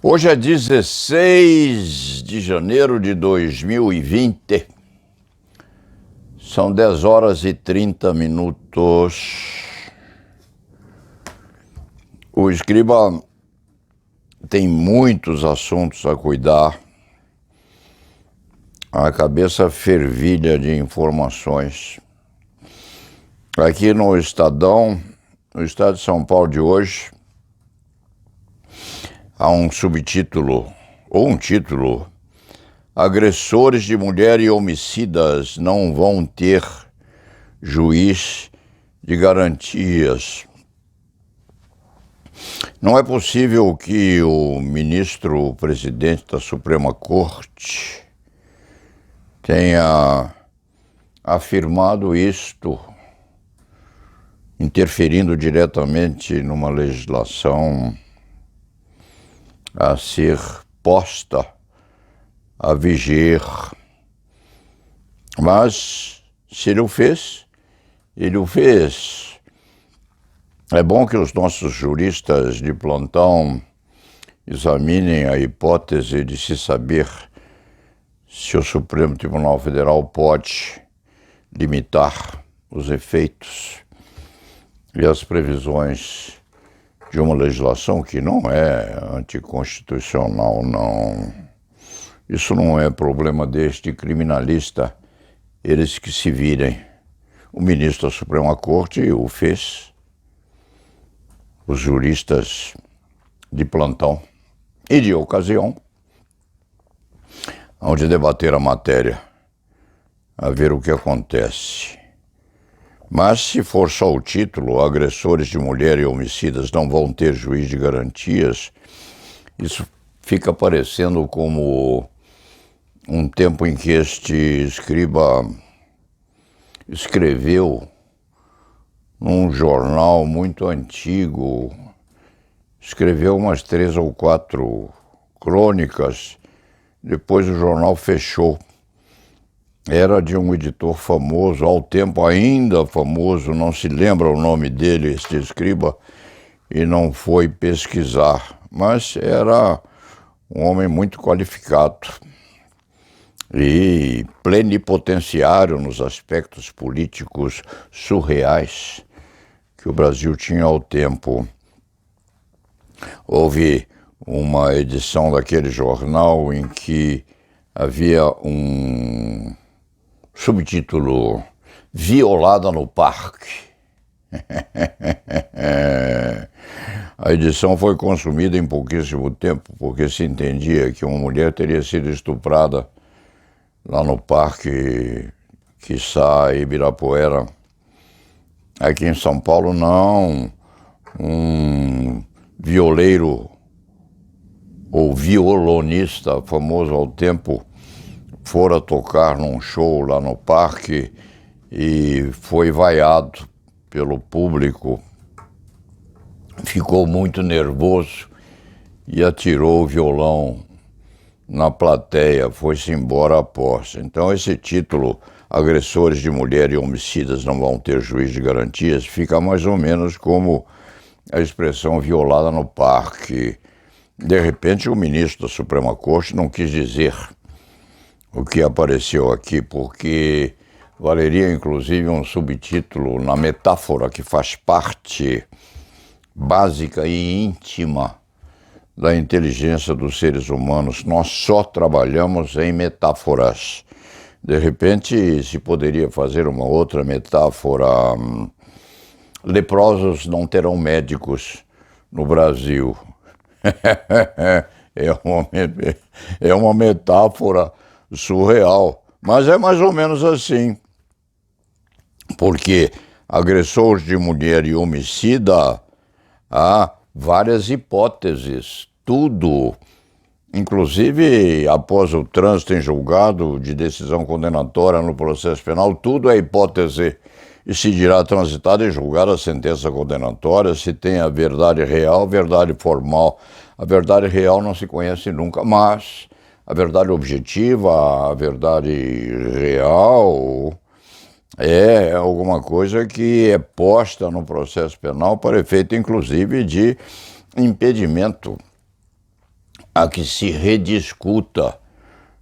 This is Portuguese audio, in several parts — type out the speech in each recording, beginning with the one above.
Hoje é 16 de janeiro de 2020. São 10 horas e 30 minutos. O escriba tem muitos assuntos a cuidar. A cabeça fervilha de informações. Aqui no Estadão, no estado de São Paulo de hoje, há um subtítulo, ou um título: agressores de mulher e homicidas não vão ter juiz de garantias. Não é possível que o ministro-presidente da Suprema Corte tenha afirmado isto, interferindo diretamente numa legislação a ser posta a viger. Mas, se ele o fez, ele o fez. É bom que os nossos juristas de plantão examinem a hipótese de se saber se o Supremo Tribunal Federal pode limitar os efeitos e as previsões de uma legislação que não é anticonstitucional, não. Isso não é problema deste criminalista, eles que se virem. O ministro da Suprema Corte o fez. Os juristas de plantão e de ocasião, onde debater a matéria, a ver o que acontece. Mas se for só o título, agressores de mulher e homicidas não vão ter juiz de garantias, isso fica parecendo como um tempo em que este escriba escreveu num jornal muito antigo, escreveu umas 3 ou 4 crônicas, depois o jornal fechou. Era de um editor famoso, ao tempo ainda famoso, não se lembra o nome dele, este escriba, e não foi pesquisar, mas era um homem muito qualificado e plenipotenciário nos aspectos políticos surreais que o Brasil tinha ao tempo. Houve uma edição daquele jornal em que havia um subtítulo: Violada no Parque. A edição foi consumida em pouquíssimo tempo, porque se entendia que uma mulher teria sido estuprada lá no Parque, quiçá Ibirapuera. Aqui em São Paulo, não. Um violeiro ou violonista famoso ao tempo fora tocar num show lá no Parque e foi vaiado pelo público. Ficou muito nervoso e atirou o violão na plateia, foi-se embora após. Então esse título, agressores de mulher e homicidas não vão ter juiz de garantias, fica mais ou menos como a expressão violada no parque. De repente o ministro da Suprema Corte não quis dizer o que apareceu aqui, porque valeria inclusive um subtítulo na metáfora que faz parte básica e íntima da inteligência dos seres humanos. Nós só trabalhamos em metáforas. De repente, se poderia fazer uma outra metáfora: leprosos não terão médicos no Brasil. É uma metáfora surreal, mas é mais ou menos assim. Porque agressor de mulher e homicida, há várias hipóteses, tudo, inclusive após o trânsito em julgado de decisão condenatória no processo penal, tudo é hipótese e se dirá transitada em julgado a sentença condenatória, se tem a verdade real, verdade formal. A verdade real não se conhece nunca, mas a verdade objetiva, a verdade real é alguma coisa que é posta no processo penal para efeito, inclusive, de impedimento a que se rediscuta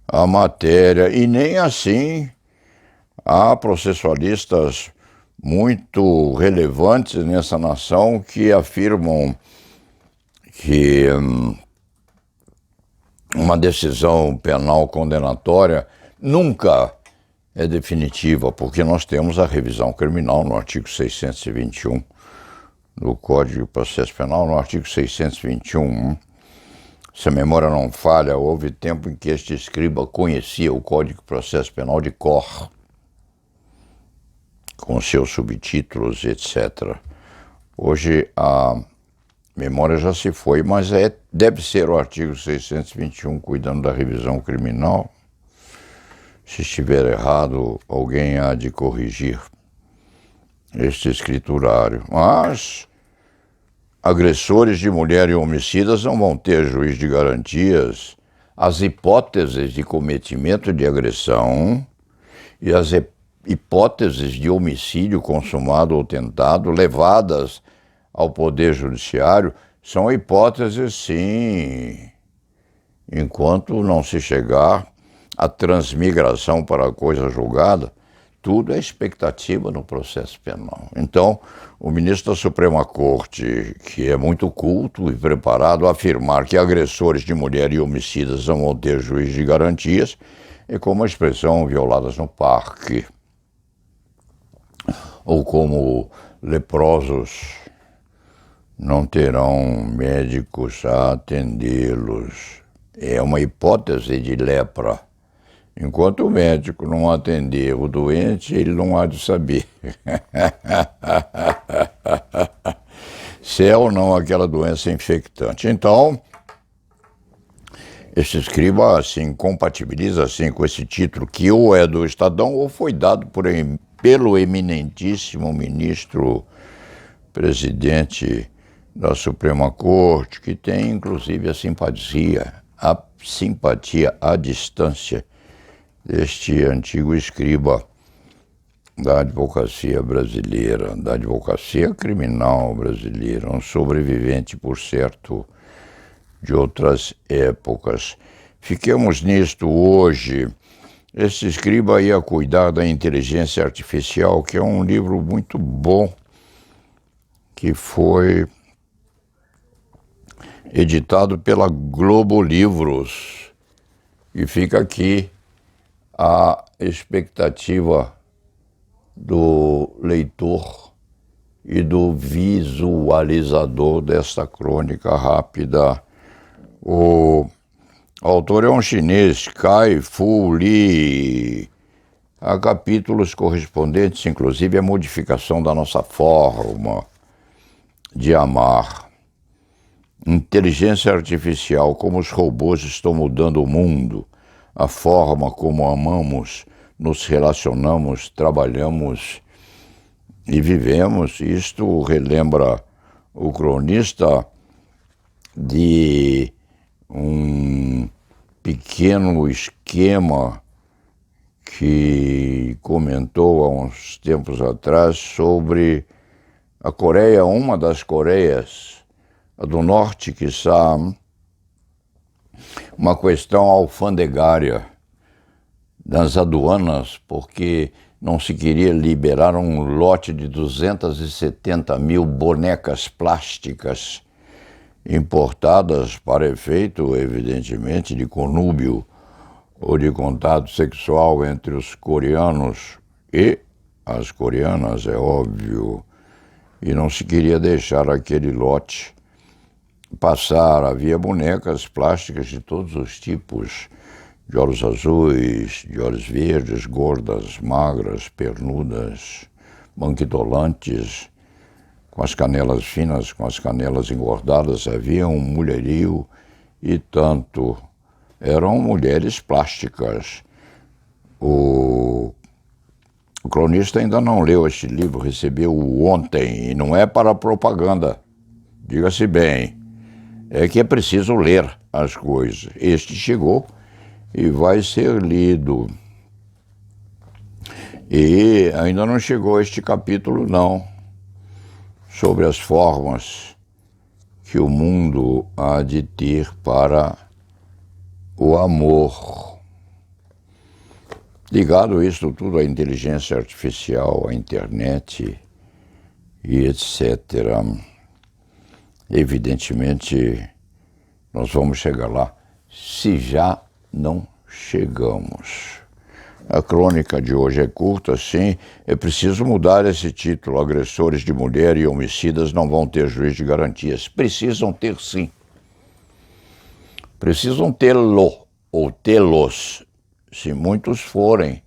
a matéria, e nem assim há processualistas muito relevantes nessa nação que afirmam que uma decisão penal condenatória nunca é definitiva, porque nós temos a revisão criminal no artigo 621 do Código de Processo Penal. No artigo 621, se a memória não falha, houve tempo em que este escriba conhecia o Código de Processo Penal de cor, com seus subtítulos, etc. Hoje a memória já se foi, mas deve ser o artigo 621 cuidando da revisão criminal. Se estiver errado, alguém há de corrigir este escriturário. Mas agressores de mulher e homicidas não vão ter juiz de garantias. As hipóteses de cometimento de agressão e as hipóteses de homicídio consumado ou tentado levadas ao Poder Judiciário são hipóteses, sim, enquanto não se chegar à transmigração para a coisa julgada, tudo é expectativa no processo penal. Então, o ministro da Suprema Corte, que é muito culto e preparado a afirmar que agressores de mulher e homicidas não vão ter juiz de garantias, é como a expressão violadas no parque, ou como leprosos não terão médicos a atendê-los. É uma hipótese de lepra. Enquanto o médico não atender o doente, ele não há de saber se é ou não aquela doença infectante. Então, esse escriba se incompatibiliza assim com esse título, que ou é do Estadão ou foi dado pelo eminentíssimo ministro presidente da Suprema Corte, que tem inclusive a simpatia à distância deste antigo escriba da advocacia brasileira, da advocacia criminal brasileira, um sobrevivente, por certo, de outras épocas. Fiquemos nisto hoje. Este escriba ia cuidar da inteligência artificial, que é um livro muito bom, que foi editado pela Globo Livros. E fica aqui a expectativa do leitor e do visualizador desta crônica rápida. O autor é um chinês, Kai-Fu Lee. Há capítulos correspondentes, inclusive, à modificação da nossa forma de amar. Inteligência artificial, como os robôs estão mudando o mundo, a forma como amamos, nos relacionamos, trabalhamos e vivemos. Isto relembra o cronista de um pequeno esquema que comentou há uns tempos atrás sobre a Coreia, uma das Coreias, a do Norte, quiçá, uma questão alfandegária das aduanas, porque não se queria liberar um lote de 270 mil bonecas plásticas importadas para efeito, evidentemente, de conúbio ou de contato sexual entre os coreanos e as coreanas, é óbvio, e não se queria deixar aquele lote passar. Havia bonecas plásticas de todos os tipos, de olhos azuis, de olhos verdes, gordas, magras, pernudas, banquitolantes, com as canelas finas, com as canelas engordadas. Havia um mulherio e tanto. Eram mulheres plásticas. O cronista ainda não leu este livro, recebeu ontem, e não é para propaganda, diga-se bem, é que é preciso ler as coisas. Este chegou e vai ser lido. E ainda não chegou este capítulo, não, sobre as formas que o mundo há de ter para o amor. Ligado isso tudo à inteligência artificial, à internet e etc. Evidentemente, nós vamos chegar lá, se já não chegamos. A crônica de hoje é curta, sim. É preciso mudar esse título. Agressores de mulher e homicidas não vão ter juiz de garantias. Precisam ter, sim. Precisam tê-lo ou tê-los, se muitos forem.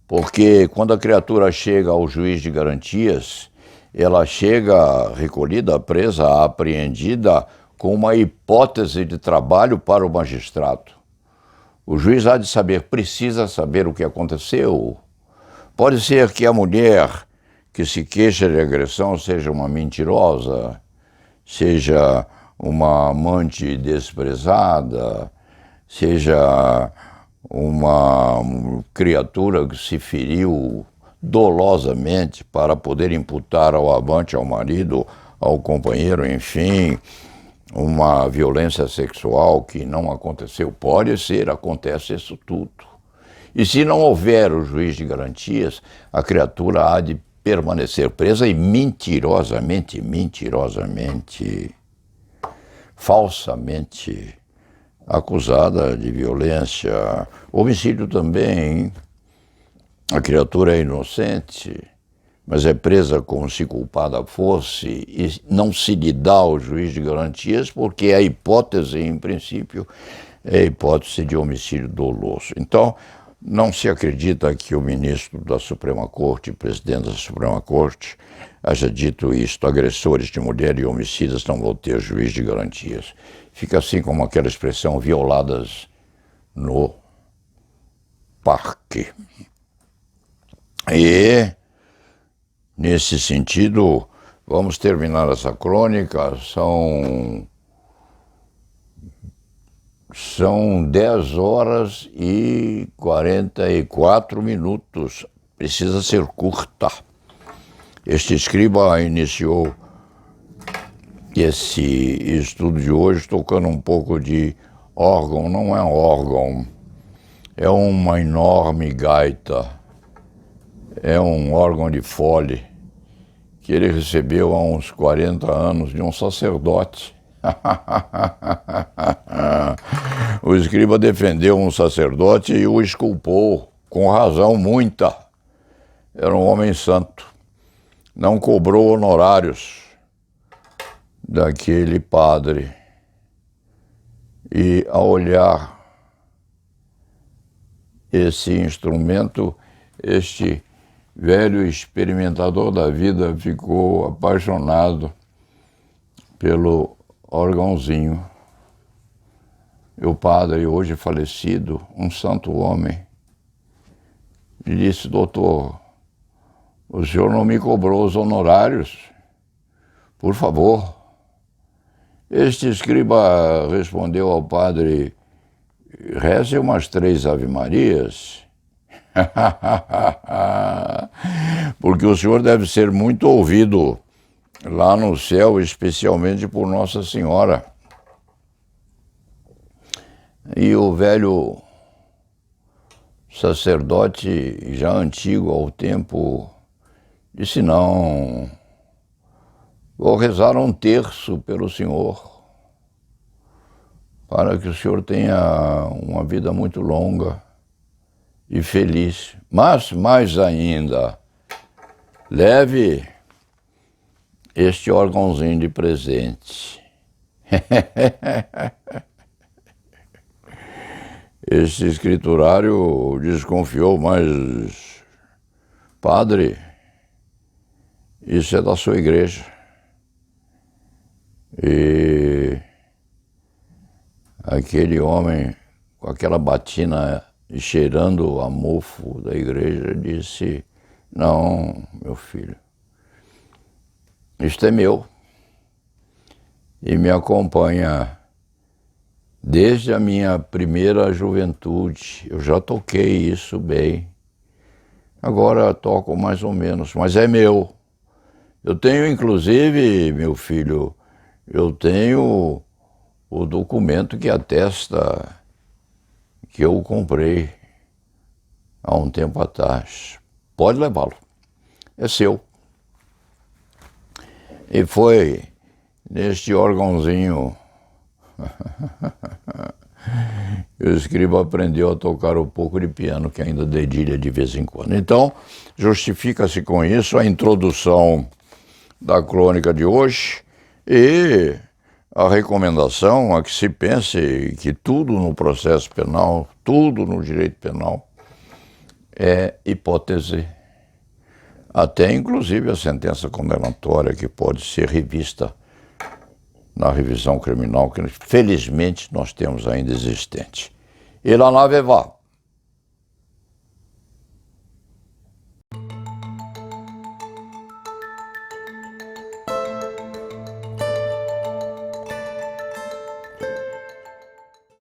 Porque quando a criatura chega ao juiz de garantias, ela chega recolhida, presa, apreendida, com uma hipótese de trabalho para o magistrado. O juiz há de saber, precisa saber o que aconteceu. Pode ser que a mulher que se queixa de agressão seja uma mentirosa, seja uma amante desprezada, seja uma criatura que se feriu dolosamente para poder imputar ao amante, ao marido, ao companheiro, enfim, uma violência sexual que não aconteceu. Pode ser, acontece isso tudo. E se não houver o juiz de garantias, a criatura há de permanecer presa e mentirosamente, falsamente acusada de violência. Homicídio também. A criatura é inocente, mas é presa como se culpada fosse e não se lhe dá ao juiz de garantias porque a hipótese, em princípio, é a hipótese de homicídio doloso. Então, não se acredita que o ministro da Suprema Corte, presidente da Suprema Corte, haja dito isto: agressores de mulher e homicidas não vão ter juiz de garantias. Fica assim como aquela expressão, violadas no parque. E, nesse sentido, vamos terminar essa crônica. São 10 horas e 44 minutos. Precisa ser curta. Este escriba iniciou esse estudo de hoje tocando um pouco de órgão. Não é um órgão, é uma enorme gaita. É um órgão de fole que ele recebeu há uns 40 anos de um sacerdote. O escriba defendeu um sacerdote e o exculpou, com razão muita. Era um homem santo. Não cobrou honorários daquele padre. E ao olhar esse instrumento, este velho experimentador da vida ficou apaixonado pelo órgãozinho. E o padre, hoje falecido, um santo homem, lhe disse: doutor, o senhor não me cobrou os honorários? Por favor. Este escriba respondeu ao padre: reze umas 3 Ave-Marias. Porque o senhor deve ser muito ouvido lá no céu, especialmente por Nossa Senhora. E o velho sacerdote, já antigo ao tempo, disse: não, vou rezar um terço pelo senhor, para que o senhor tenha uma vida muito longa e feliz. Mas, mais ainda, leve este órgãozinho de presente. Este escriturário desconfiou, mas, padre, isso é da sua igreja. E aquele homem com aquela batina e cheirando a mofo da igreja disse: não, meu filho, isto é meu e me acompanha desde a minha primeira juventude. Eu já toquei isso bem, agora toco mais ou menos, mas é meu. Eu tenho, inclusive, meu filho, eu tenho o documento que atesta que eu comprei há um tempo atrás. Pode levá-lo, é seu. E foi neste órgãozinho que o escriba aprendeu a tocar um pouco de piano, que ainda dedilha de vez em quando. Então, justifica-se com isso a introdução da crônica de hoje e a recomendação a que se pense que tudo no processo penal, tudo no direito penal é hipótese, até inclusive a sentença condenatória que pode ser revista na revisão criminal, que felizmente nós temos ainda existente. E la nave va.